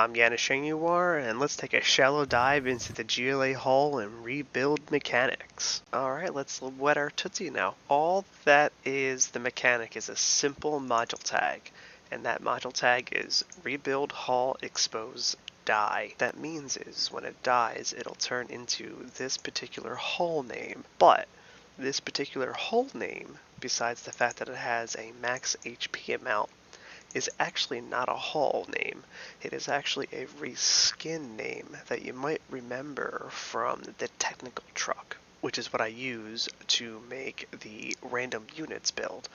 I'm Yanisheng, and let's take a shallow dive into the GLA Hole and rebuild mechanics. Alright, let's wet our tootsie now. All that is the mechanic is a simple module tag, and that module tag is rebuild hull expose die. That means is when it dies, it'll turn into this particular hull name, but this particular hull name, besides the fact that it has a max HP amount, is actually not a hull name. It is actually a reskin name that you might remember from the technical truck, which is what I use to make the random units build.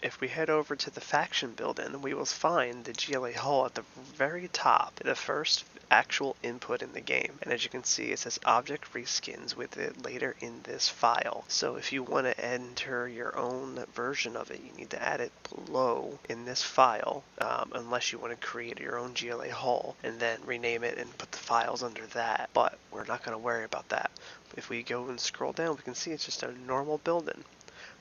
If we head over to the faction build-in, we will find the GLA Hole at the very top, the first actual input in the game. And as you can see, it says object reskins with it later in this file. So if you want to enter your own version of it, you need to add it below in this file, unless you want to create your own GLA Hole and then rename it and put the files under that. But we're not going to worry about that. If we go and scroll down, we can see it's just a normal build-in.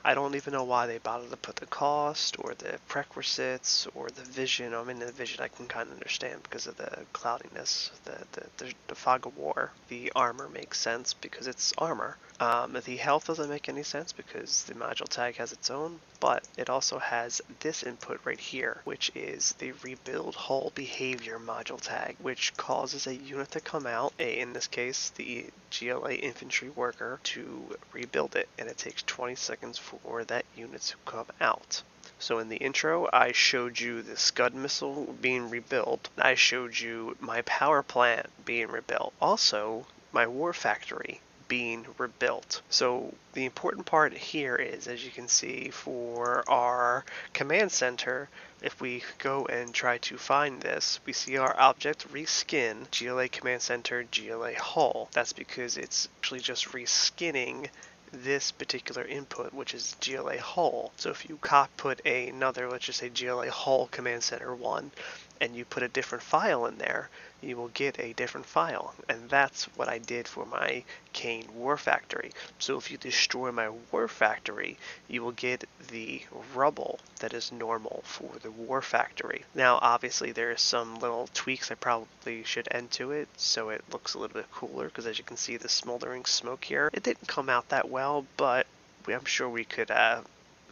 I don't even know why they bothered to put the cost or the prerequisites or the vision. I mean, the vision I can kind of understand because of the cloudiness, the fog of war. The armor makes sense because it's armor. The health doesn't make any sense because the module tag has its own, but it also has this input right here, which is the rebuild hull behavior module tag, which causes a unit to come out, in this case the GLA infantry worker, to rebuild it, and it takes 20 seconds for that unit to come out. So in the intro, I showed you the Scud missile being rebuilt. I showed you my power plant being rebuilt. Also, my war factory being rebuilt. So the important part here is, as you can see, for our command center, if we go and try to find this, we see our object reskin GLA command center GLA hull. That's because it's actually just reskinning this particular input, which is GLA hull. So if you put another, let's just say GLA hull command center 1, and you put a different file in there, you will get a different file. And that's what I did for my Kane War Factory. So if you destroy my War Factory, you will get the rubble that is normal for the War Factory. Now, obviously, there's some little tweaks I probably should add to it so it looks a little bit cooler, because as you can see, the smoldering smoke here, it didn't come out that well, but I'm sure we could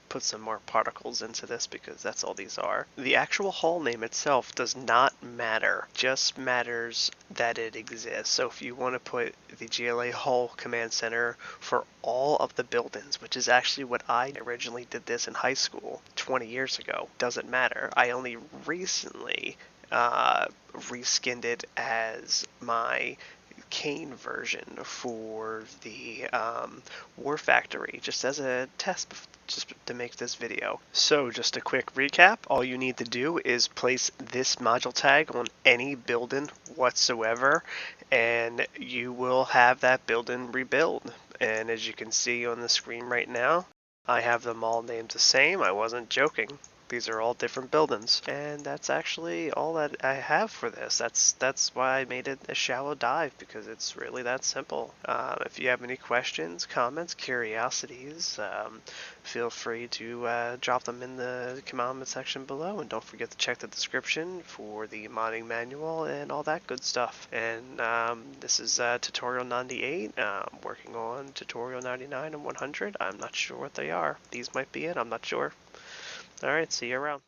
put some more particles into this because that's all these are. The actual hull name itself does not matter, just matters that it exists. So if you want to put the GLA Hull Command Center for all of the buildings, which is actually what I originally did this in high school 20 years ago, doesn't matter. I only recently reskinned it as my Kane version for the War Factory, just as a test, just to make this video. So just a quick recap, all you need to do is place this module tag on any building whatsoever, and you will have that building rebuild. And as you can see on the screen right now, I have them all named the same. I wasn't joking. These are all different buildings, and that's actually all that I have for this. That's why I made it a shallow dive, because it's really that simple. If you have any questions, comments, curiosities, feel free to drop them in the comment section below, and don't forget to check the description for the modding manual and all that good stuff. And this is tutorial 98. Working on tutorial 99 and 100. I'm not sure what they are. These might be it. I'm not sure. Alright, see you around.